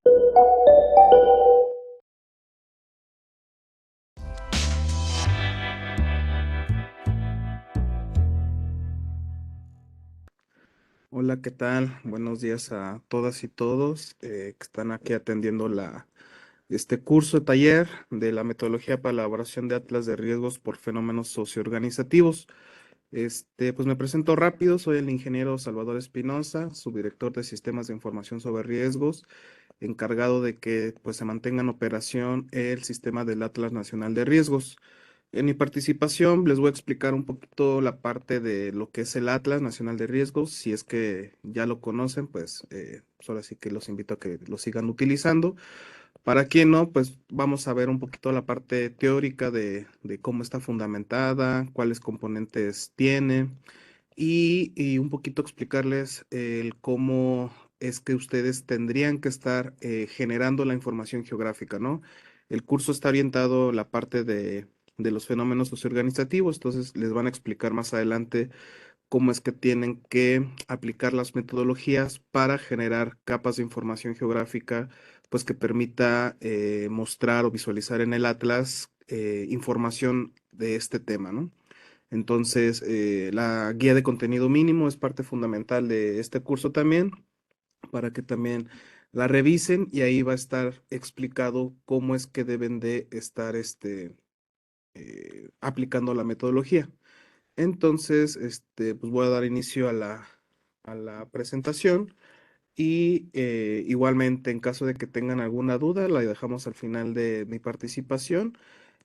Hola, ¿qué tal? Buenos días a todas y todos que están aquí atendiendo este curso de taller de la metodología para la elaboración de atlas de riesgos por fenómenos socioorganizativos. Pues me presento rápido, soy el ingeniero Salvador Espinosa, subdirector de Sistemas de Información sobre Riesgos, encargado de que pues, se mantenga en operación el sistema del Atlas Nacional de Riesgos. En mi participación les voy a explicar un poquito la parte de lo que es el Atlas Nacional de Riesgos. Si es que ya lo conocen, pues ahora sí que los invito a que lo sigan utilizando. Para quien no, pues vamos a ver un poquito la parte teórica de cómo está fundamentada, cuáles componentes tiene y un poquito explicarles el cómo es que ustedes tendrían que estar generando la información geográfica, ¿no? El curso está orientado a la parte de los fenómenos socioorganizativos, entonces les van a explicar más adelante cómo es que tienen que aplicar las metodologías para generar capas de información geográfica, pues que permita mostrar o visualizar en el Atlas información de este tema, ¿no? Entonces, la guía de contenido mínimo es parte fundamental de este curso también, para que también la revisen y ahí va a estar explicado cómo es que deben de estar aplicando la metodología. Entonces, pues voy a dar inicio a la presentación y igualmente en caso de que tengan alguna duda, la dejamos al final de mi participación.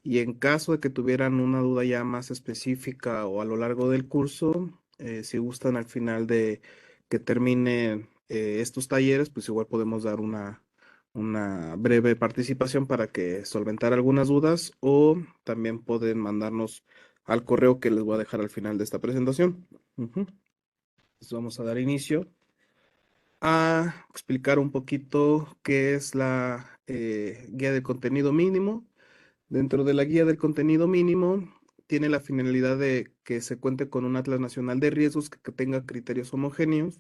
Y en caso de que tuvieran una duda ya más específica o a lo largo del curso, si gustan al final de que termine estos talleres, pues igual podemos dar una breve participación para que solventar algunas dudas o también pueden mandarnos al correo que les voy a dejar al final de esta presentación. Ujú. Entonces vamos a dar inicio a explicar un poquito qué es la guía de contenido mínimo. Dentro de la guía del contenido mínimo, tiene la finalidad de que se cuente con un atlas nacional de riesgos que tenga criterios homogéneos.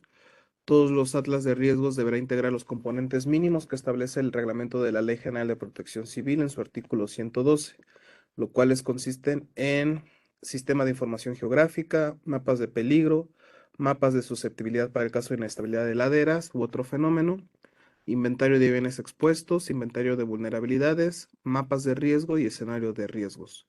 Todos los atlas de riesgos deberán integrar los componentes mínimos que establece el reglamento de la Ley General de Protección Civil en su artículo 112, lo cuales consisten en sistema de información geográfica, mapas de peligro, mapas de susceptibilidad para el caso de inestabilidad de laderas u otro fenómeno, inventario de bienes expuestos, inventario de vulnerabilidades, mapas de riesgo y escenario de riesgos.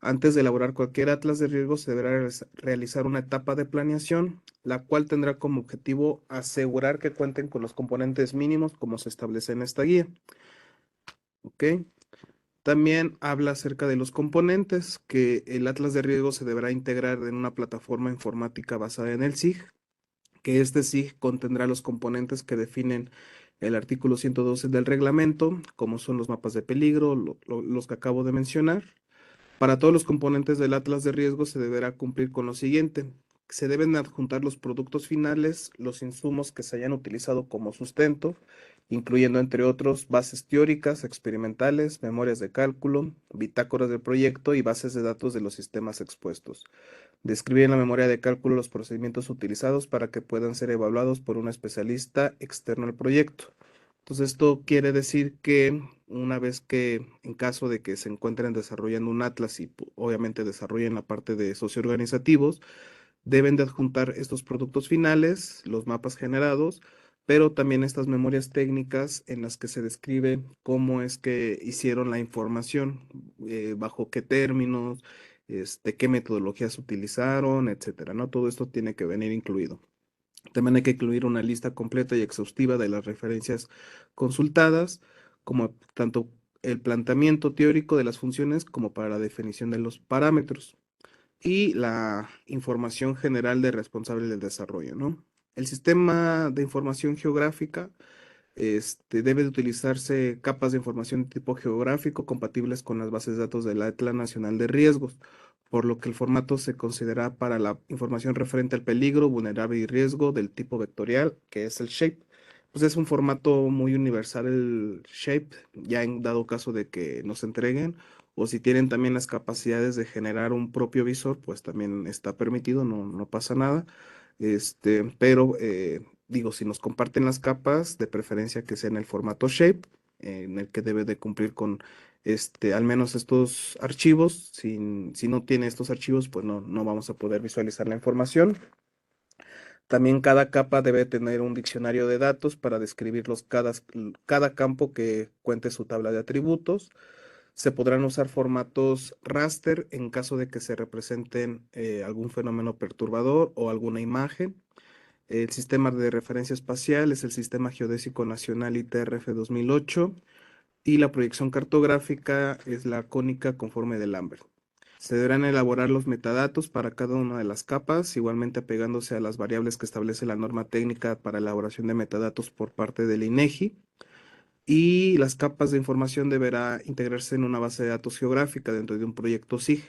Antes de elaborar cualquier atlas de riesgos, se deberá realizar una etapa de planeación, la cual tendrá como objetivo asegurar que cuenten con los componentes mínimos como se establece en esta guía. ¿Ok? También habla acerca de los componentes, que el atlas de riesgos se deberá integrar en una plataforma informática basada en el SIG, que este SIG contendrá los componentes que definen el artículo 112 del reglamento, como son los mapas de peligro, los que acabo de mencionar. Para todos los componentes del atlas de riesgo se deberá cumplir con lo siguiente. Se deben adjuntar los productos finales, los insumos que se hayan utilizado como sustento, incluyendo entre otros bases teóricas, experimentales, memorias de cálculo, bitácoras del proyecto y bases de datos de los sistemas expuestos. Describir en la memoria de cálculo los procedimientos utilizados para que puedan ser evaluados por un especialista externo al proyecto. Entonces, esto quiere decir que una vez que, en caso de que se encuentren desarrollando un atlas y obviamente desarrollen la parte de socioorganizativos, deben de adjuntar estos productos finales, los mapas generados, pero también estas memorias técnicas en las que se describe cómo es que hicieron la información, bajo qué términos, qué metodologías utilizaron, etcétera, ¿no? Todo esto tiene que venir incluido. También hay que incluir una lista completa y exhaustiva de las referencias consultadas, como tanto el planteamiento teórico de las funciones como para la definición de los parámetros y la información general de responsable del desarrollo, ¿no? El sistema de información geográfica debe de utilizarse capas de información de tipo geográfico compatibles con las bases de datos del Atlas Nacional de Riesgos, por lo que el formato se considera para la información referente al peligro, vulnerable y riesgo del tipo vectorial, que es el SHAPE. Pues es un formato muy universal el SHAPE, ya en dado caso de que nos entreguen, o si tienen también las capacidades de generar un propio visor, pues también está permitido, no pasa nada. Pero digo, si nos comparten las capas, de preferencia que sea en el formato shape, en el que debe de cumplir con al menos estos archivos. Si no tiene estos archivos, pues no vamos a poder visualizar la información. También cada capa debe tener un diccionario de datos para describirlos cada campo que cuente su tabla de atributos. Se podrán usar formatos raster en caso de que se representen algún fenómeno perturbador o alguna imagen. El sistema de referencia espacial es el Sistema Geodésico Nacional ITRF 2008 y la proyección cartográfica es la cónica conforme de Lambert. Se deberán elaborar los metadatos para cada una de las capas, igualmente apegándose a las variables que establece la norma técnica para elaboración de metadatos por parte del INEGI. Y las capas de información deberá integrarse en una base de datos geográfica dentro de un proyecto SIG.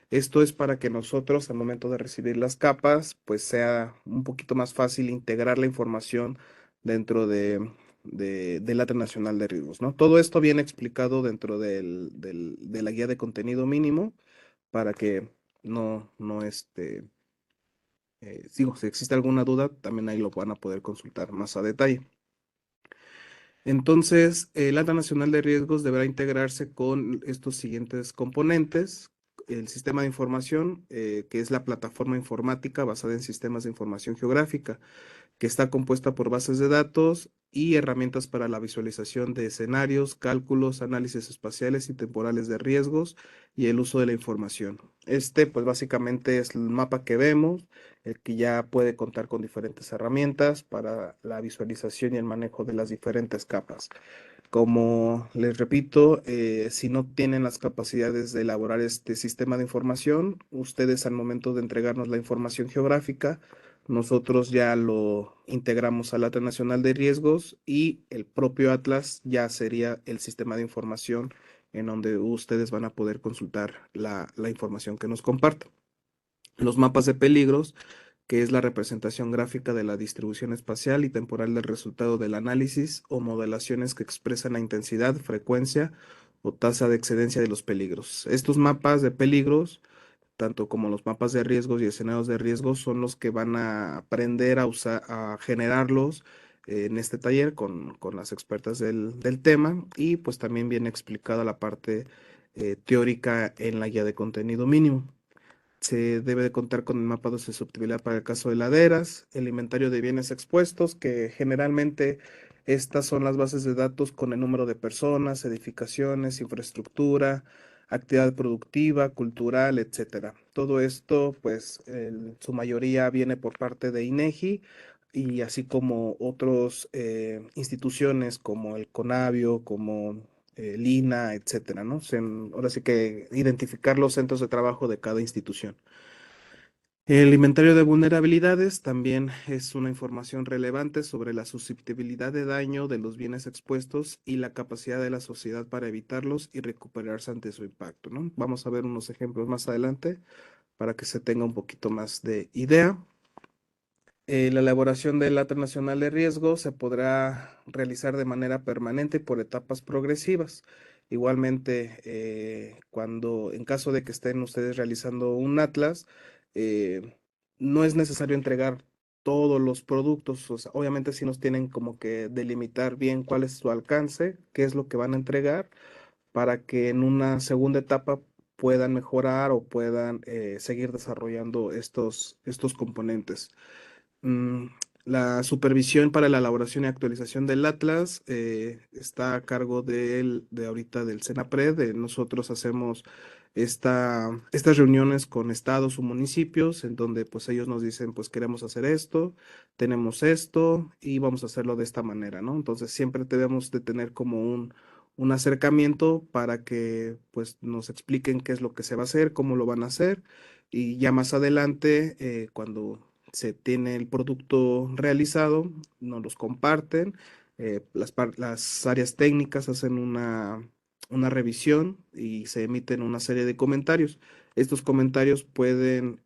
Esto es para que nosotros, al momento de recibir las capas, pues sea un poquito más fácil integrar la información dentro del Atlas Nacional de Riesgos, ¿no? Todo esto viene explicado dentro de la guía de contenido mínimo para que no digo, si existe alguna duda, también ahí lo van a poder consultar más a detalle. Entonces, el Atlas Nacional de Riesgos deberá integrarse con estos siguientes componentes. El sistema de información, que es la plataforma informática basada en sistemas de información geográfica, que está compuesta por bases de datos y herramientas para la visualización de escenarios, cálculos, análisis espaciales y temporales de riesgos y el uso de la información. Pues básicamente es el mapa que vemos, el que ya puede contar con diferentes herramientas para la visualización y el manejo de las diferentes capas. Como les repito, si no tienen las capacidades de elaborar este sistema de información, ustedes al momento de entregarnos la información geográfica, nosotros ya lo integramos al Atlas Nacional de Riesgos y el propio Atlas ya sería el sistema de información en donde ustedes van a poder consultar la información que nos compartan. Los mapas de peligros, que es la representación gráfica de la distribución espacial y temporal del resultado del análisis o modelaciones que expresan la intensidad, frecuencia o tasa de excedencia de los peligros. Estos mapas de peligros, tanto como los mapas de riesgos y escenarios de riesgos, son los que van a aprender a usar, a generarlos en este taller con las expertas del tema, y pues también viene explicada la parte teórica en la guía de contenido mínimo. Se debe de contar con el mapa de susceptibilidad para el caso de laderas, el inventario de bienes expuestos, que generalmente estas son las bases de datos con el número de personas, edificaciones, infraestructura, actividad productiva, cultural, etcétera. Todo esto, pues, su mayoría viene por parte de INEGI y así como otras instituciones como el CONAVIO, como Lina, etcétera, ¿no? Ahora sí que identificar los centros de trabajo de cada institución. El inventario de vulnerabilidades también es una información relevante sobre la susceptibilidad de daño de los bienes expuestos y la capacidad de la sociedad para evitarlos y recuperarse ante su impacto, ¿no? Vamos a ver unos ejemplos más adelante para que se tenga un poquito más de idea. La elaboración del Atlas Nacional de Riesgo se podrá realizar de manera permanente y por etapas progresivas. Igualmente, en caso de que estén ustedes realizando un atlas, no es necesario entregar todos los productos. O sea, obviamente sí nos tienen como que delimitar bien cuál es su alcance, qué es lo que van a entregar, para que en una segunda etapa puedan mejorar o puedan seguir desarrollando estos componentes. Mm, la supervisión para la elaboración y actualización del Atlas está a cargo de ahorita del CENAPRED. Nosotros hacemos estas reuniones con estados o municipios en donde pues ellos nos dicen pues queremos hacer esto, tenemos esto y vamos a hacerlo de esta manera, ¿no? Entonces siempre debemos de tener como un acercamiento para que pues nos expliquen qué es lo que se va a hacer, cómo lo van a hacer, y ya más adelante cuando se tiene el producto realizado, nos los comparten, las áreas técnicas hacen una revisión y se emiten una serie de comentarios. Estos comentarios pueden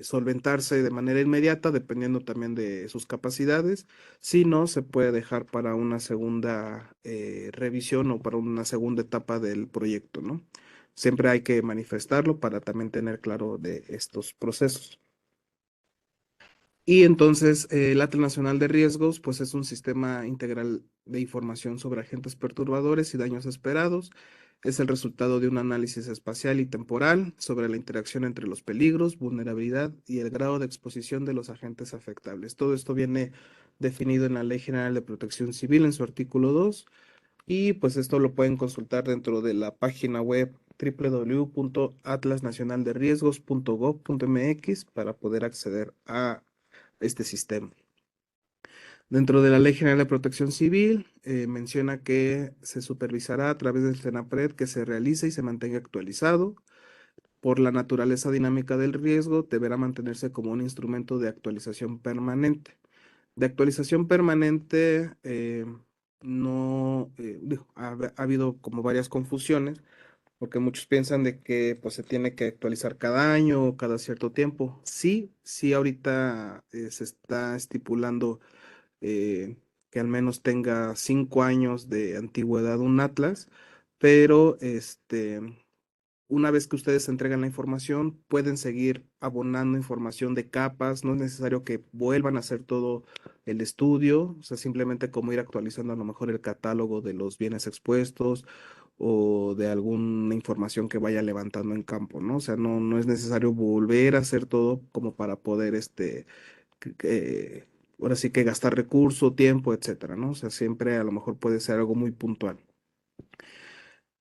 solventarse de manera inmediata, dependiendo también de sus capacidades. Si no, se puede dejar para una segunda revisión o para una segunda etapa del proyecto, ¿no? Siempre hay que manifestarlo para también tener claro de estos procesos. Y entonces el Atlas Nacional de Riesgos, pues es un sistema integral de información sobre agentes perturbadores y daños esperados. Es el resultado de un análisis espacial y temporal sobre la interacción entre los peligros, vulnerabilidad y el grado de exposición de los agentes afectables. Todo esto viene definido en la Ley General de Protección Civil en su artículo 2 y pues esto lo pueden consultar dentro de la página web www.atlasnacionalderriesgos.gov.mx para poder acceder a este sistema. Dentro de la Ley General de Protección Civil, menciona que se supervisará a través del CENAPRED que se realice y se mantenga actualizado. Por la naturaleza dinámica del riesgo, deberá mantenerse como un instrumento de actualización permanente. De actualización permanente, no, ha habido como varias confusiones, porque muchos piensan de que pues, se tiene que actualizar cada año o cada cierto tiempo. Sí, sí, ahorita se está estipulando eh, que al menos tenga 5 años de antigüedad un atlas, pero una vez que ustedes entregan la información, pueden seguir abonando información de capas, no es necesario que vuelvan a hacer todo el estudio, o sea, simplemente como ir actualizando a lo mejor el catálogo de los bienes expuestos o de alguna información que vaya levantando en campo, ¿no? O sea, no es necesario volver a hacer todo como para poder, ahora sí que gastar recurso, tiempo, etcétera, ¿no? O sea, siempre a lo mejor puede ser algo muy puntual.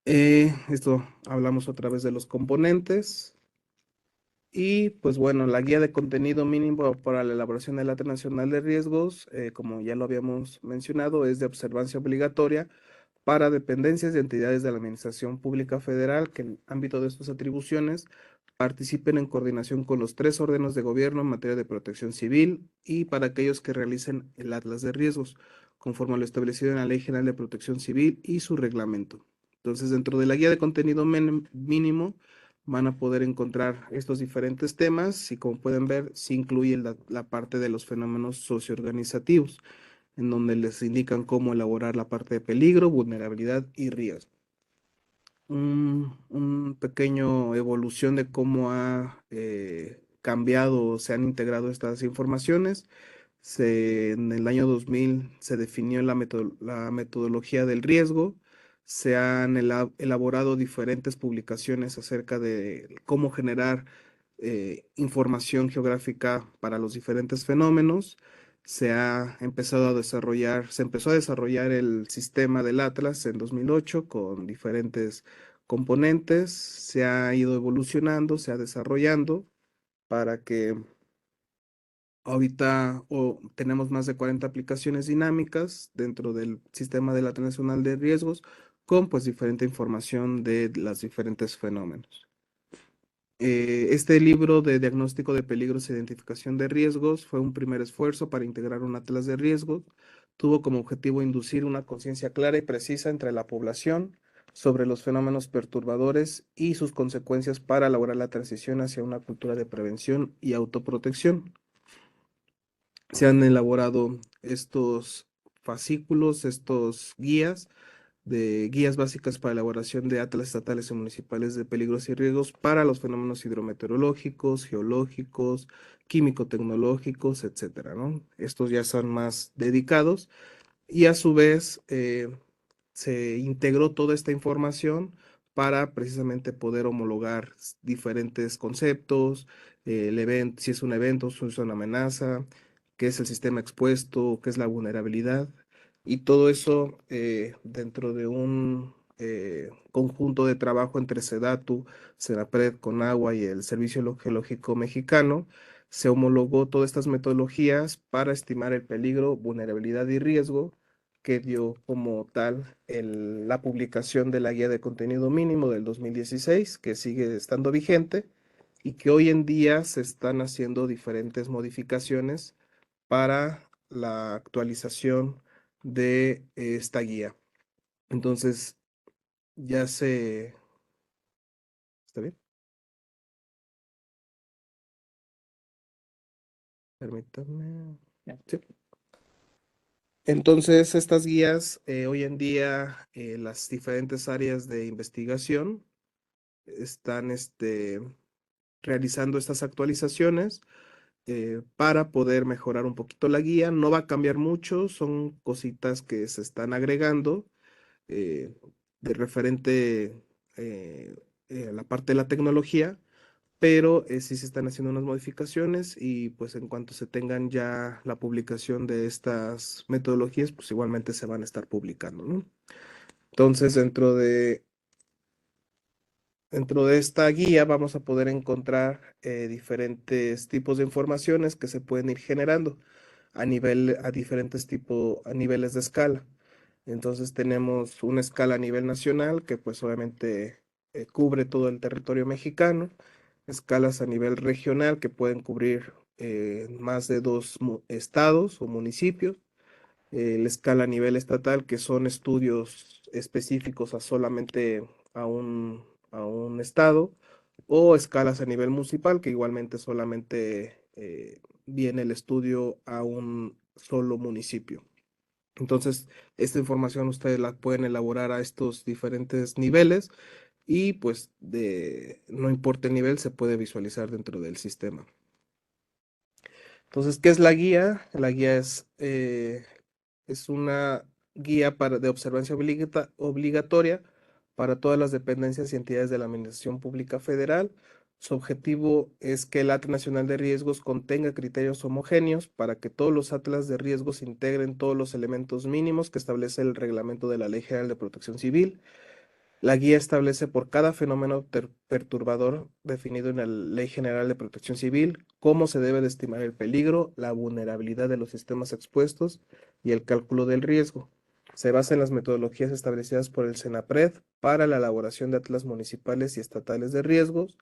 Esto hablamos otra vez de los componentes. Y pues bueno, la guía de contenido mínimo para la elaboración del Acta Nacional de Riesgos, como ya lo habíamos mencionado, es de observancia obligatoria para dependencias y entidades de la Administración Pública Federal que en el ámbito de sus atribuciones participen en coordinación con los 3 órdenes de gobierno en materia de protección civil y para aquellos que realicen el Atlas de Riesgos, conforme a lo establecido en la Ley General de Protección Civil y su reglamento. Entonces, dentro de la guía de contenido mínimo, van a poder encontrar estos diferentes temas y como pueden ver, sí incluye la parte de los fenómenos socioorganizativos, en donde les indican cómo elaborar la parte de peligro, vulnerabilidad y riesgo. Un pequeño evolución de cómo ha cambiado o se han integrado estas informaciones. En el año 2000 se definió la metodología del riesgo, se han elaborado diferentes publicaciones acerca de cómo generar información geográfica para los diferentes fenómenos. Se empezó a desarrollar el sistema del Atlas en 2008 con diferentes componentes, se ha ido evolucionando, se ha desarrollando para que ahorita tenemos más de 40 aplicaciones dinámicas dentro del sistema de la Nacional de Riesgos con pues diferente información de los diferentes fenómenos. Este libro de diagnóstico de peligros e identificación de riesgos fue un primer esfuerzo para integrar un atlas de riesgos. Tuvo como objetivo inducir una conciencia clara y precisa entre la población sobre los fenómenos perturbadores y sus consecuencias para lograr la transición hacia una cultura de prevención y autoprotección. Se han elaborado estos fascículos, estos guías básicas para elaboración de atlas estatales y municipales de peligros y riesgos para los fenómenos hidrometeorológicos, geológicos, químico-tecnológicos, etcétera, ¿no? Estos ya son más dedicados y a su vez se integró toda esta información para precisamente poder homologar diferentes conceptos, el evento, si es un evento, si es una amenaza, qué es el sistema expuesto, qué es la vulnerabilidad, y todo eso dentro de un conjunto de trabajo entre SEDATU, SENAPRED, CONAGUA y el Servicio Geológico Mexicano, se homologó todas estas metodologías para estimar el peligro, vulnerabilidad y riesgo que dio como tal la publicación de la guía de contenido mínimo del 2016, que sigue estando vigente y que hoy en día se están haciendo diferentes modificaciones para la actualización de esta guía. Entonces, ya se... ¿Está bien? Permítanme. Sí. Entonces, estas guías, hoy en día, las diferentes áreas de investigación están realizando estas actualizaciones. para poder mejorar un poquito la guía. No va a cambiar mucho, son cositas que se están agregando eh, de referente eh, a la parte de la tecnología, pero sí se están haciendo unas modificaciones y pues en cuanto se tengan ya la publicación de estas metodologías, pues igualmente se van a estar publicando, ¿no? Entonces, dentro de esta guía vamos a poder encontrar diferentes tipos de informaciones que se pueden ir generando a diferentes tipos, a niveles de escala. Entonces tenemos una escala a nivel nacional que pues obviamente cubre todo el territorio mexicano, escalas a nivel regional que pueden cubrir más de dos estados o municipios, la escala a nivel estatal, que son estudios específicos a solamente a a un estado, o escalas a nivel municipal, que igualmente solamente viene el estudio a un solo municipio. Entonces, esta información ustedes la pueden elaborar a estos diferentes niveles y pues no importa el nivel, se puede visualizar dentro del sistema. Entonces, ¿qué es la guía? La guía es una guía de observancia obligatoria para todas las dependencias y entidades de la Administración Pública Federal. Su objetivo es que el Atlas Nacional de Riesgos contenga criterios homogéneos para que todos los atlas de riesgos integren todos los elementos mínimos que establece el reglamento de la Ley General de Protección Civil. La guía establece por cada fenómeno perturbador definido en la Ley General de Protección Civil cómo se debe de estimar el peligro, la vulnerabilidad de los sistemas expuestos y el cálculo del riesgo. Se basa en las metodologías establecidas por el CENAPRED para la elaboración de atlas municipales y estatales de riesgos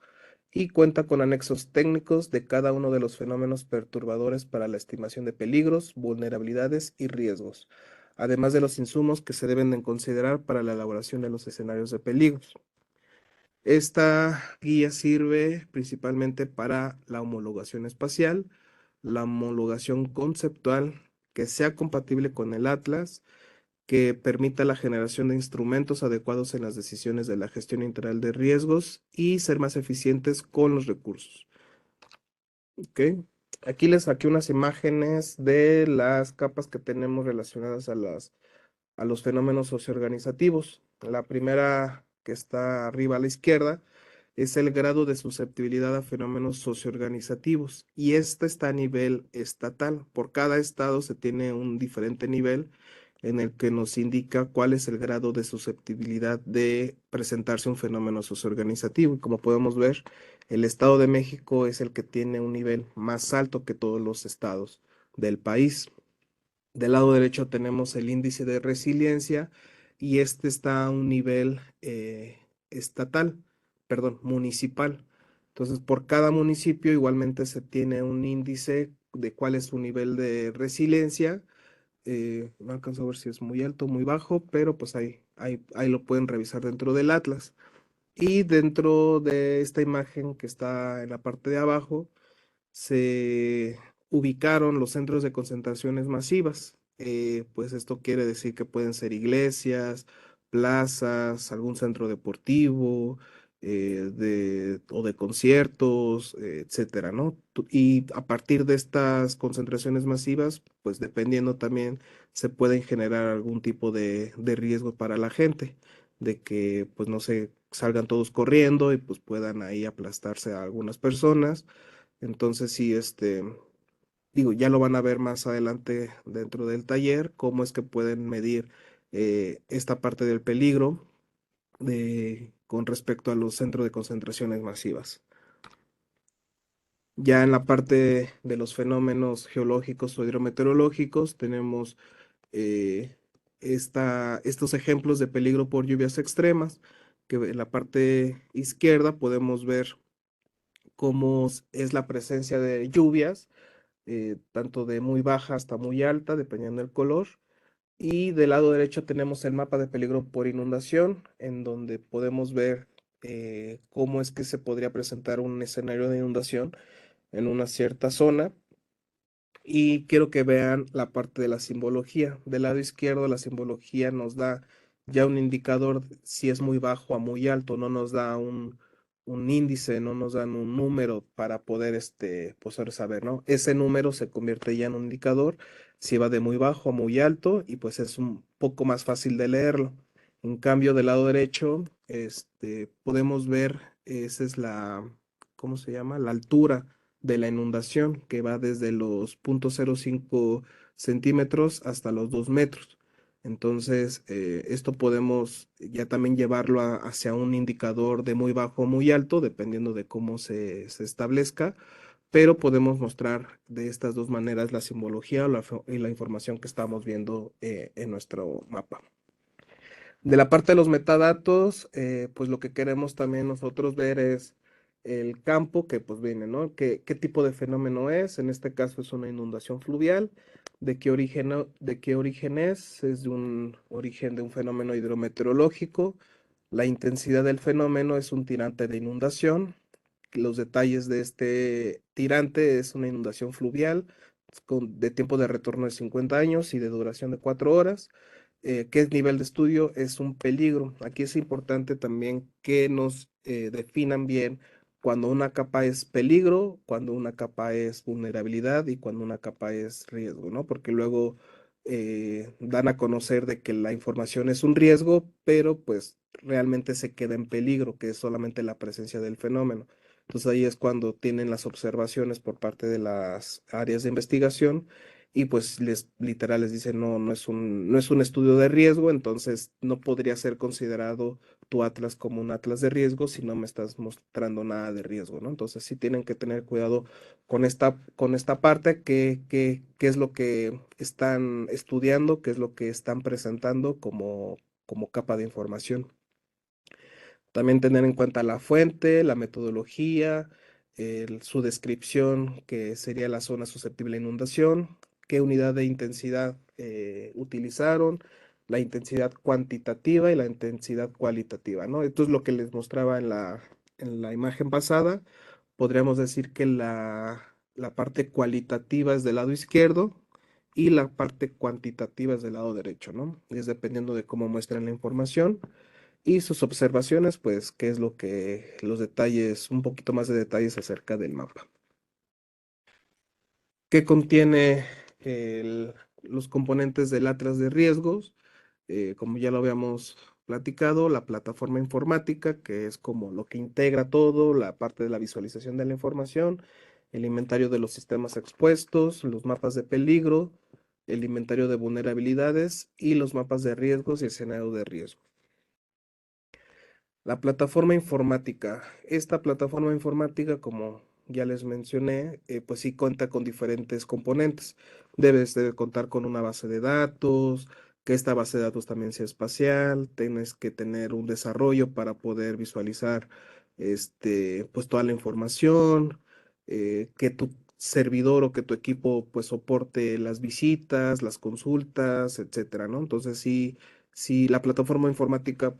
y cuenta con anexos técnicos de cada uno de los fenómenos perturbadores para la estimación de peligros, vulnerabilidades y riesgos, además de los insumos que se deben de considerar para la elaboración de los escenarios de peligros. Esta guía sirve principalmente para la homologación espacial, la homologación conceptual, que sea compatible con el Atlas, que permita la generación de instrumentos adecuados en las decisiones de la gestión integral de riesgos y ser más eficientes con los recursos. ¿Ok? Aquí les saqué unas imágenes de las capas que tenemos relacionadas a los fenómenos socioorganizativos. La primera que está arriba a la izquierda es el grado de susceptibilidad a fenómenos socioorganizativos y este está a nivel estatal. Por cada estado se tiene un diferente nivel en el que nos indica cuál es el grado de susceptibilidad de presentarse un fenómeno socioorganizativo. Y como podemos ver, el Estado de México es el que tiene un nivel más alto que todos los estados del país. Del lado derecho tenemos el índice de resiliencia y este está a un nivel estatal, perdón, municipal. Entonces, por cada municipio igualmente se tiene un índice de cuál es su nivel de resiliencia. No alcanzo a ver si es muy alto o muy bajo, pero pues ahí lo pueden revisar dentro del Atlas. Y dentro de esta imagen que está en la parte de abajo, se ubicaron los centros de concentraciones masivas. Pues esto quiere decir que pueden ser iglesias, plazas, algún centro deportivo, o de conciertos, etcétera, ¿no? Y a partir de estas concentraciones masivas, pues dependiendo también, se pueden generar algún tipo de riesgo para la gente, de que pues no se salgan todos corriendo y pues puedan ahí aplastarse a algunas personas. Entonces, sí, digo, ya lo van a ver más adelante dentro del taller, cómo es que pueden medir esta parte del peligro con respecto a los centros de concentraciones masivas. Ya en la parte de los fenómenos geológicos o hidrometeorológicos, tenemos eh, estos ejemplos de peligro por lluvias extremas, que en la parte izquierda podemos ver cómo es la presencia de lluvias tanto de muy baja hasta muy alta, dependiendo del color. Y del lado derecho tenemos el mapa de peligro por inundación, en donde podemos ver cómo es que se podría presentar un escenario de inundación en una cierta zona. Y quiero que vean la parte de la simbología. Del lado izquierdo, la simbología nos da ya un indicador si es muy bajo o muy alto, no nos da un índice, no nos dan un número para poder poder saber, ¿no? Ese número se convierte ya en un indicador si va de muy bajo a muy alto y pues es un poco más fácil de leerlo. En cambio, del lado derecho, podemos ver, esa es ¿cómo se llama? La altura de la inundación, que va desde los 0,05 centímetros hasta los 2 metros. Entonces, esto podemos ya también llevarlo hacia un indicador de muy bajo o muy alto, dependiendo de cómo se establezca, pero podemos mostrar de estas dos maneras la simbología y la información que estamos viendo en nuestro mapa. De la parte de los metadatos, pues lo que queremos también nosotros ver es el campo que pues viene, ¿no? ¿Qué tipo de fenómeno es? En este caso es una inundación fluvial. ¿De qué origen es? Es de un origen de un fenómeno hidrometeorológico. La intensidad del fenómeno es un tirante de inundación. Los detalles de este tirante es una inundación fluvial de tiempo de retorno de 50 años y de duración de 4 horas. ¿Qué es nivel de estudio? Es un peligro. Aquí es importante también que nos definan bien cuando una capa es peligro, cuando una capa es vulnerabilidad y cuando una capa es riesgo, ¿no? Porque luego dan a conocer de que la información es un riesgo, pero pues realmente se queda en peligro, que es solamente la presencia del fenómeno. Entonces ahí es cuando tienen las observaciones por parte de las áreas de investigación y pues literal les dicen no es un estudio de riesgo, entonces no podría ser considerado tu atlas como un atlas de riesgo si no me estás mostrando nada de riesgo, ¿no? Entonces sí tienen que tener cuidado con esta parte, qué es lo que están estudiando, qué es lo que están presentando como capa de información. También tener en cuenta la fuente, la metodología, su descripción, que sería la zona susceptible a inundación, qué unidad de intensidad utilizaron, la intensidad cuantitativa y la intensidad cualitativa, ¿no? Esto es lo que les mostraba en la imagen pasada. Podríamos decir que la parte cualitativa es del lado izquierdo y la parte cuantitativa es del lado derecho, ¿no? Es dependiendo de cómo muestran la información. Y sus observaciones, pues, qué es lo que, los detalles, un poquito más de detalles acerca del mapa. ¿Qué contiene los componentes del atlas de riesgos? Como ya lo habíamos platicado, la plataforma informática, que es como lo que integra todo, la parte de la visualización de la información, el inventario de los sistemas expuestos, los mapas de peligro, el inventario de vulnerabilidades y los mapas de riesgos y escenario de riesgo. La plataforma informática. Esta plataforma informática, como ya les mencioné, pues sí cuenta con diferentes componentes. Debes de contar con una base de datos, que esta base de datos también sea espacial, tienes que tener un desarrollo para poder visualizar pues toda la información, que tu servidor o que tu equipo pues soporte las visitas, las consultas, etcétera, ¿no? Entonces sí, la plataforma informática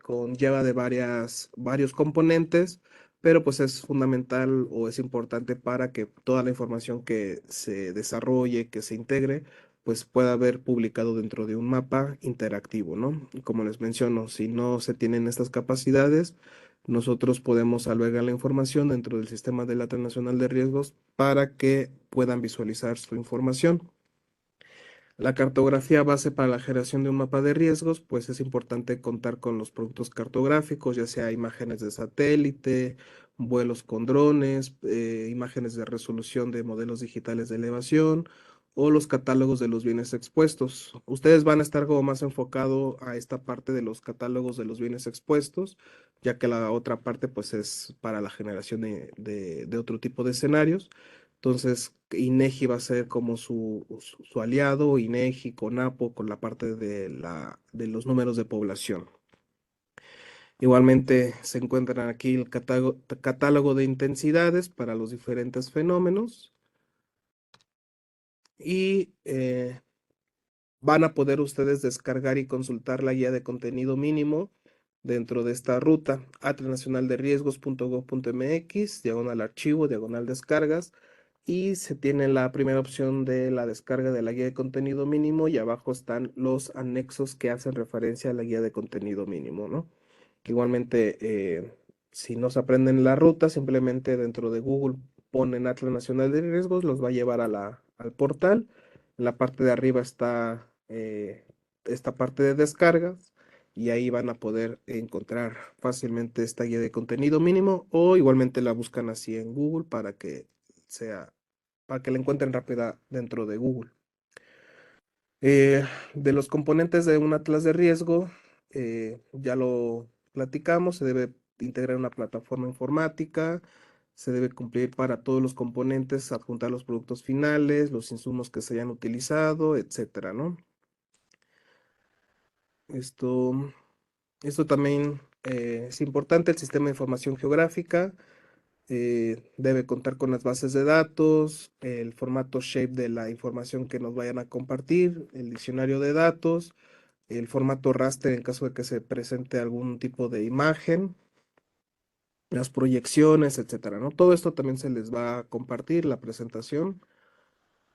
conlleva de varios componentes, pero pues es fundamental o es importante para que toda la información que se desarrolle, que se integre, pues pueda haber publicado dentro de un mapa interactivo, ¿no? Y como les menciono, si no se tienen estas capacidades, nosotros podemos albergar la información dentro del sistema del Atlas Nacional de Riesgos para que puedan visualizar su información. La cartografía base para la generación de un mapa de riesgos, pues es importante contar con los productos cartográficos, ya sea imágenes de satélite, vuelos con drones, imágenes de resolución de modelos digitales de elevación o los catálogos de los bienes expuestos. Ustedes van a estar como más enfocado a esta parte de los catálogos de los bienes expuestos, ya que la otra parte pues es para la generación de otro tipo de escenarios. Entonces, INEGI va a ser como su aliado, INEGI, CONAPO, con la parte de los números de población. Igualmente se encuentran aquí el catálogo de intensidades para los diferentes fenómenos y van a poder ustedes descargar y consultar la guía de contenido mínimo dentro de esta ruta, atlasnacionalderriesgos.gov.mx, diagonal archivo, diagonal descargas, y se tiene la primera opción de la descarga de la guía de contenido mínimo y abajo están los anexos que hacen referencia a la guía de contenido mínimo, ¿no? Igualmente Si no se aprenden la ruta, simplemente dentro de Google ponen Atlas Nacional de Riesgos, los va a llevar a al portal. En la parte de arriba está esta parte de descargas y ahí van a poder encontrar fácilmente esta guía de contenido mínimo o igualmente la buscan así en Google sea, para que la encuentren rápida dentro de Google. Eh, de los componentes de un atlas de riesgo, ya lo platicamos, se debe integrar una plataforma informática, se debe cumplir para todos los componentes, adjuntar los productos finales, los insumos que se hayan utilizado, etcétera, ¿no? Esto, esto también es importante, el sistema de información geográfica debe contar con las bases de datos, el formato shape de la información que nos vayan a compartir, el diccionario de datos, el formato raster en caso de que se presente algún tipo de imagen, las proyecciones, etcétera, ¿no? Todo esto también se les va a compartir la presentación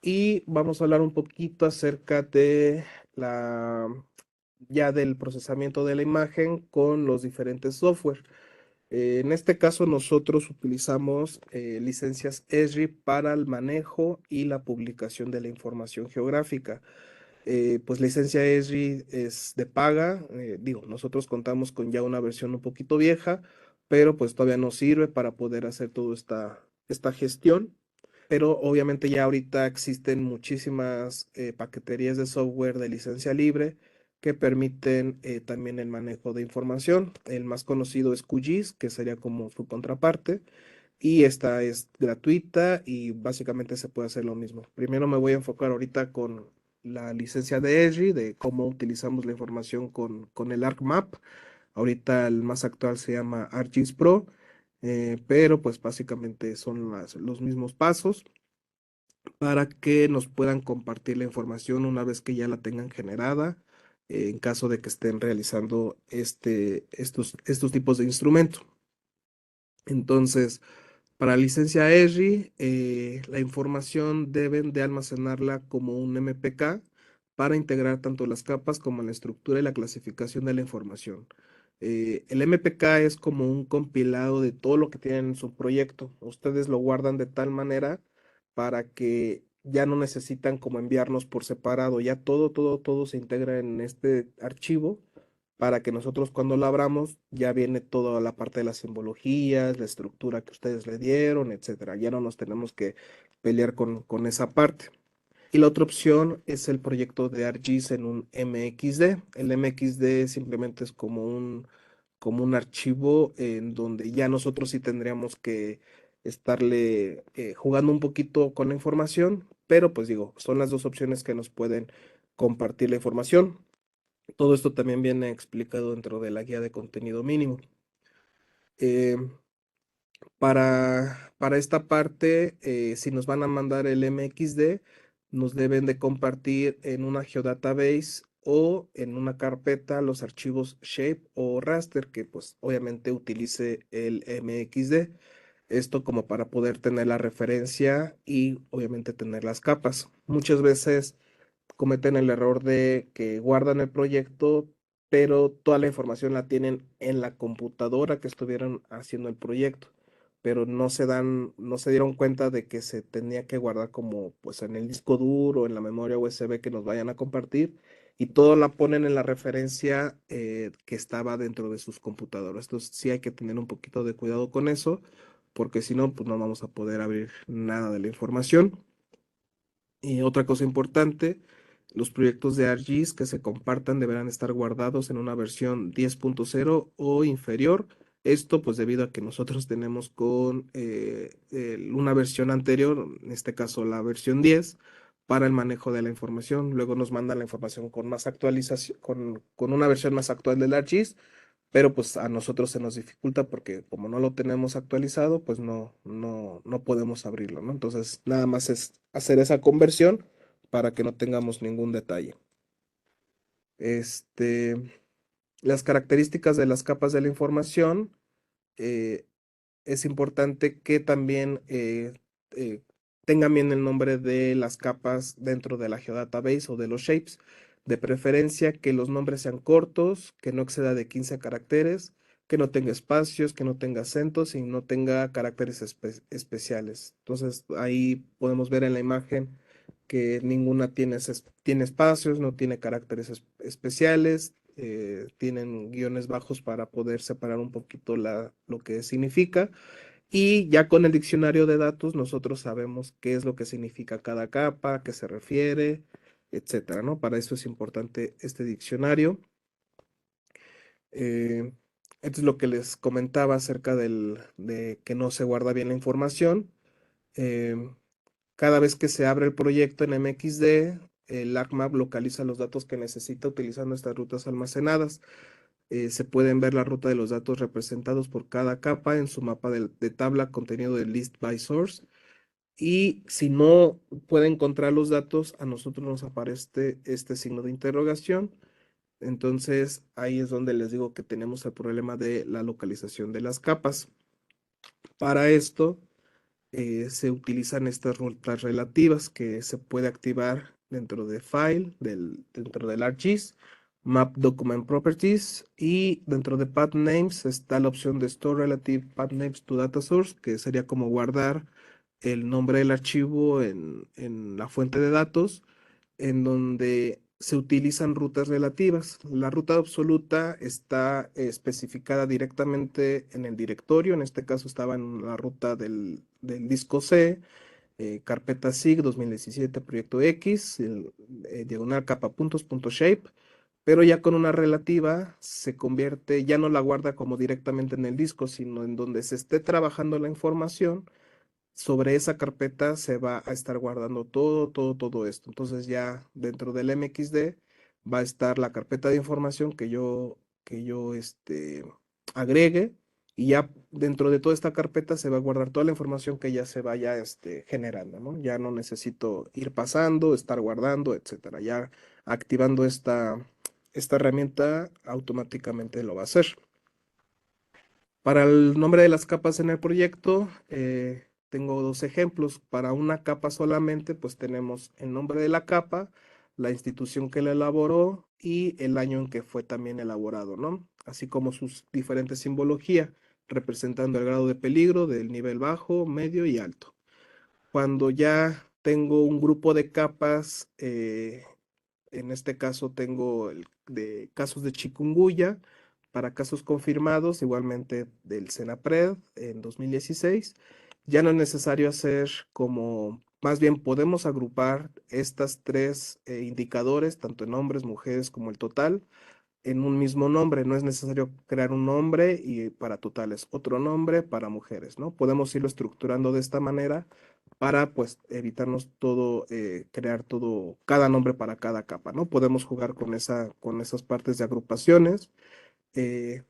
y vamos a hablar un poquito acerca de la ya del procesamiento de la imagen con los diferentes software. En este caso nosotros utilizamos licencias Esri para el manejo y la publicación de la información geográfica. Pues la licencia Esri es de paga. Digo, nosotros contamos con ya una versión un poquito vieja, pero pues todavía nos sirve para poder hacer toda esta gestión. Pero obviamente ya ahorita existen muchísimas paqueterías de software de licencia libre que permiten también el manejo de información. El más conocido es QGIS, que sería como su contraparte. Y esta es gratuita y básicamente se puede hacer lo mismo. Primero me voy a enfocar ahorita con la licencia de Esri, de cómo utilizamos la información con el ArcMap. Ahorita el más actual se llama ArcGIS Pro, pero pues básicamente son los mismos pasos para que nos puedan compartir la información una vez que ya la tengan generada, en caso de que estén realizando estos tipos de instrumento. Entonces, para licencia ERRI, la información deben de almacenarla como un MPK para integrar tanto las capas como la estructura y la clasificación de la información. El MPK es como un compilado de todo lo que tienen en su proyecto. Ustedes lo guardan de tal manera para que ya no necesitan como enviarnos por separado. Ya todo se integra en este archivo para que nosotros cuando lo abramos ya viene toda la parte de las simbologías, la estructura que ustedes le dieron, etcétera. Ya no nos tenemos que pelear con esa parte. Y la otra opción es el proyecto de ArcGIS en un MXD. El MXD simplemente es como un archivo en donde ya nosotros sí tendríamos que estarle jugando un poquito con la información, pero pues digo, son las dos opciones que nos pueden compartir la información. Todo esto también viene explicado dentro de la guía de contenido mínimo. Eh, para esta parte, si nos van a mandar el MXD, nos deben de compartir en una geodatabase o en una carpeta los archivos shape o raster que pues obviamente utilice el MXD. Esto como para poder tener la referencia y obviamente tener las capas. Muchas veces cometen el error de que guardan el proyecto, pero toda la información la tienen en la computadora que estuvieron haciendo el proyecto, pero no se dieron cuenta de que se tenía que guardar como pues en el disco duro, en la memoria USB que nos vayan a compartir, y todo la ponen en la referencia que estaba dentro de sus computadoras. Entonces sí hay que tener un poquito de cuidado con eso, porque si no, pues no vamos a poder abrir nada de la información. Y otra cosa importante, los proyectos de ArcGIS que se compartan deberán estar guardados en una versión 10.0 o inferior. Esto pues debido a que nosotros tenemos con una versión anterior, en este caso la versión 10, para el manejo de la información. Luego nos mandan la información con más actualización, con una versión más actual del ArcGIS, pero pues a nosotros se nos dificulta porque como no lo tenemos actualizado, pues no podemos abrirlo, ¿no? Entonces, nada más es hacer esa conversión para que no tengamos ningún detalle. Este, las características de las capas de la información, eh, es importante que también eh, tengan bien el nombre de las capas dentro de la geodatabase o de los shapes. De preferencia que los nombres sean cortos, que no exceda de 15 caracteres, que no tenga espacios, que no tenga acentos y no tenga caracteres especiales. Entonces ahí podemos ver en la imagen que ninguna tiene espacios, no tiene caracteres especiales, tienen guiones bajos para poder separar un poquito lo que significa. Y ya con el diccionario de datos nosotros sabemos qué es lo que significa cada capa, a qué se refiere, etcétera, ¿no? Para eso es importante este diccionario. Eh, Esto es lo que les comentaba acerca de que no se guarda bien la información. Eh, Cada vez que se abre el proyecto en MXD, el ArcMap localiza los datos que necesita utilizando estas rutas almacenadas. Se pueden ver la ruta de los datos representados por cada capa en su mapa de tabla contenido de list by source. Y si no puede encontrar los datos, a nosotros nos aparece este signo de interrogación. Entonces ahí es donde les digo que tenemos el problema de la localización de las capas. Para esto se utilizan estas rutas relativas que se puede activar dentro de File, dentro del ArcGIS, Map Document Properties, y dentro de Path Names está la opción de Store Relative Path Names to Data Source, que sería como guardar el nombre del archivo en la fuente de datos, en donde se utilizan rutas relativas. La ruta absoluta está especificada directamente en el directorio, en este caso estaba en la ruta del disco C, carpeta SIG 2017, proyecto X, diagonal capa puntos, punto shape, pero ya con una relativa se convierte, ya no la guarda como directamente en el disco, sino en donde se esté trabajando la información. Sobre esa carpeta se va a estar guardando todo esto. Entonces ya dentro del MXD va a estar la carpeta de información que yo agregue, y ya dentro de toda esta carpeta se va a guardar toda la información que ya se vaya generando, ¿no? Ya no necesito ir pasando, estar guardando, etcétera. Ya activando esta herramienta automáticamente lo va a hacer. Para el nombre de las capas en el proyecto, tengo dos ejemplos. Para una capa solamente, pues tenemos el nombre de la capa, la institución que la elaboró y el año en que fue también elaborado, ¿no? Así como sus diferentes simbologías, representando el grado de peligro del nivel bajo, medio y alto. Cuando ya tengo un grupo de capas, en este caso tengo de casos de chikungunya para casos confirmados, igualmente del Senapred en 2016. Ya no es necesario hacer como, más bien podemos agrupar estas tres indicadores, tanto en hombres, mujeres como el total, en un mismo nombre. No es necesario crear un nombre y para totales, otro nombre para mujeres, ¿no? Podemos irlo estructurando de esta manera para pues evitarnos crear cada nombre para cada capa, ¿no? Podemos jugar con esas partes de agrupaciones. El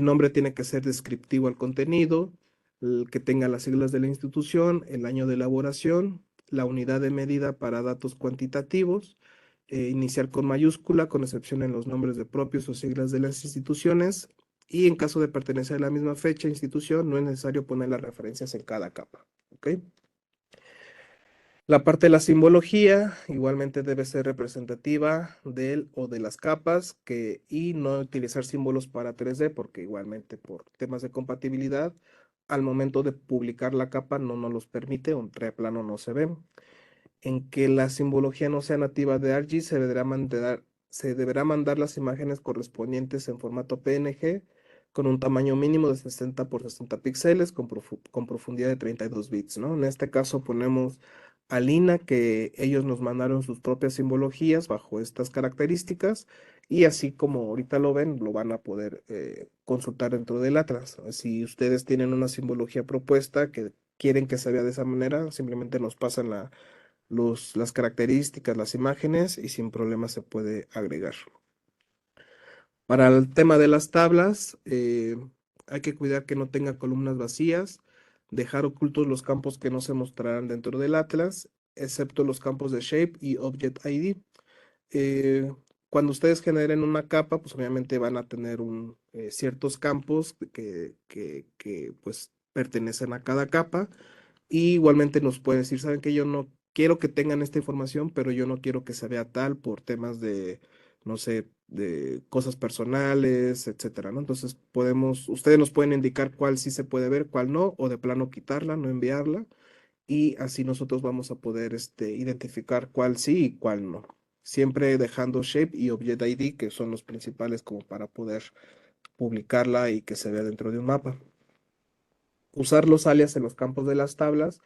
nombre tiene que ser descriptivo al contenido, el que tenga las siglas de la institución, el año de elaboración, la unidad de medida para datos cuantitativos, iniciar con mayúscula, con excepción en los nombres de propios o siglas de las instituciones, y en caso de pertenecer a la misma fecha, institución, no es necesario poner las referencias en cada capa. ¿Ok? La parte de la simbología igualmente debe ser representativa del o de las capas, y no utilizar símbolos para 3D porque igualmente por temas de compatibilidad al momento de publicar la capa no nos los permite, un plano no se ven. En que la simbología no sea nativa de ArcGIS, se deberá mandar las imágenes correspondientes en formato PNG con un tamaño mínimo de 60 por 60 píxeles con profundidad de 32 bits, ¿no? En este caso ponemos a Lina que ellos nos mandaron sus propias simbologías bajo estas características, y así como ahorita lo ven, lo van a poder consultar dentro del Atlas. Si ustedes tienen una simbología propuesta que quieren que se vea de esa manera, simplemente nos pasan las características, las imágenes, y sin problema se puede agregar. Para el tema de las tablas, hay que cuidar que no tenga columnas vacías, dejar ocultos los campos que no se mostrarán dentro del Atlas, excepto los campos de Shape y Object ID. Eh, Cuando ustedes generen una capa, pues obviamente van a tener ciertos campos que pues pertenecen a cada capa. Y igualmente nos pueden decir, saben que yo no quiero que tengan esta información, pero yo no quiero que se vea tal por temas no sé, de cosas personales, etcétera, ¿no? Entonces ustedes nos pueden indicar cuál sí se puede ver, cuál no, o de plano quitarla, no enviarla, y así nosotros vamos a poder identificar cuál sí y cuál no. Siempre dejando Shape y Object ID, que son los principales como para poder publicarla y que se vea dentro de un mapa. Usar los alias en los campos de las tablas,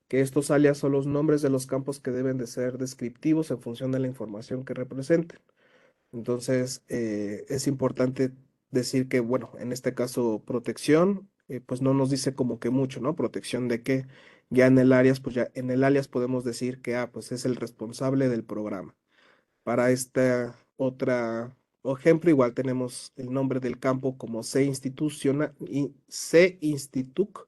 que estos alias son los nombres de los campos que deben de ser descriptivos en función de la información que representen. Entonces, es importante decir que, bueno, en este caso, protección, pues no nos dice como que mucho, ¿no? Protección de qué. Ya en el alias, pues ya en el alias podemos decir que, pues es el responsable del programa. Para esta otra ejemplo, igual tenemos el nombre del campo como C institucional y C instituc,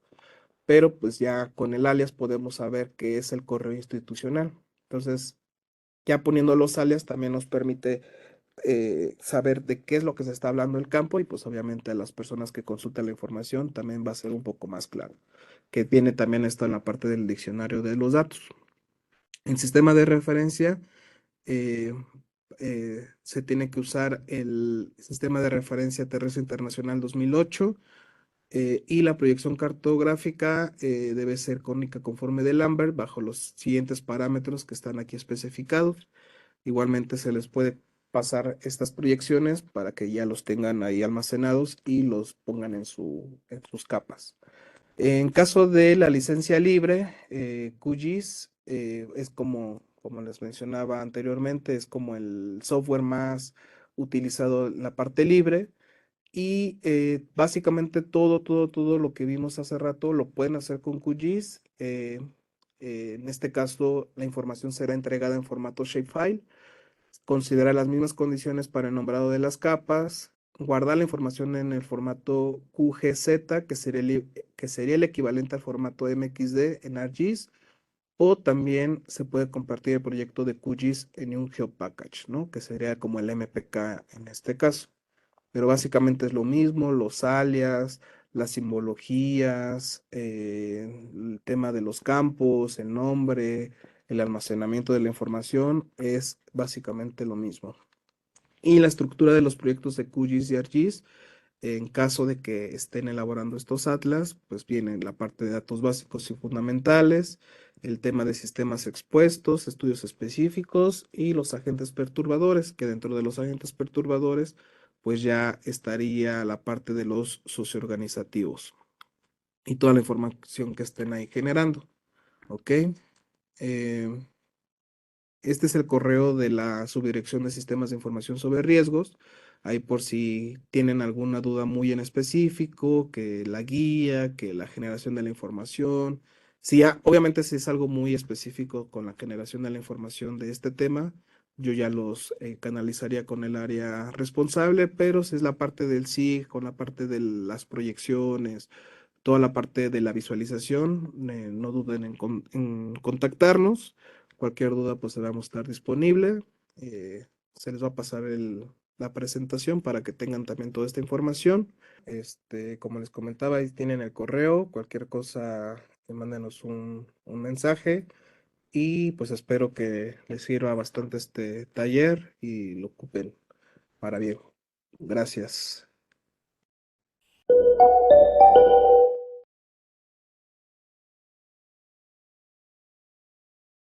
pero pues ya con el alias podemos saber qué es el correo institucional. Entonces, ya poniendo los alias también nos permite saber de qué es lo que se está hablando el campo y pues obviamente a las personas que consultan la información también va a ser un poco más claro, que viene también esto en la parte del diccionario de los datos. En sistema de referencia eh, se tiene que usar el Sistema de Referencia Terrestre Internacional 2008 y la proyección cartográfica debe ser cónica conforme de Lambert bajo los siguientes parámetros que están aquí especificados. Igualmente se les puede pasar estas proyecciones para que ya los tengan ahí almacenados y los pongan en sus capas. En caso de la licencia libre, QGIS es como les mencionaba anteriormente, es como el software más utilizado en la parte libre y básicamente todo lo que vimos hace rato lo pueden hacer con QGIS. En este caso, la información será entregada en formato shapefile. Considera las mismas condiciones para el nombrado de las capas. Guardar la información en el formato QGZ, que sería el equivalente al formato MXD en ArcGIS. O también se puede compartir el proyecto de QGIS en un GeoPackage, ¿no? Que sería como el MPK en este caso. Pero básicamente es lo mismo, los alias, las simbologías, el tema de los campos, el nombre, el almacenamiento de la información, es básicamente lo mismo. Y la estructura de los proyectos de QGIS y ArcGIS, en caso de que estén elaborando estos atlas, pues viene la parte de datos básicos y fundamentales, el tema de sistemas expuestos, estudios específicos y los agentes perturbadores, que dentro de los agentes perturbadores, pues ya estaría la parte de los socioorganizativos y toda la información que estén ahí generando. ¿Ok? Eh, este es el correo de la Subdirección de Sistemas de Información sobre Riesgos. Ahí por si tienen alguna duda muy en específico, que la guía, que la generación de la información. Si obviamente si es algo muy específico con la generación de la información de este tema, yo ya los canalizaría con el área responsable, pero si es la parte del SIG, con la parte de las proyecciones, toda la parte de la visualización, no duden en contactarnos. Cualquier duda, pues vamos a estar disponible. Se les va a pasar la presentación para que tengan también toda esta información. Como les comentaba, ahí tienen el correo. Cualquier cosa, mándenos un mensaje. Y pues espero que les sirva bastante este taller y lo ocupen para bien. Gracias.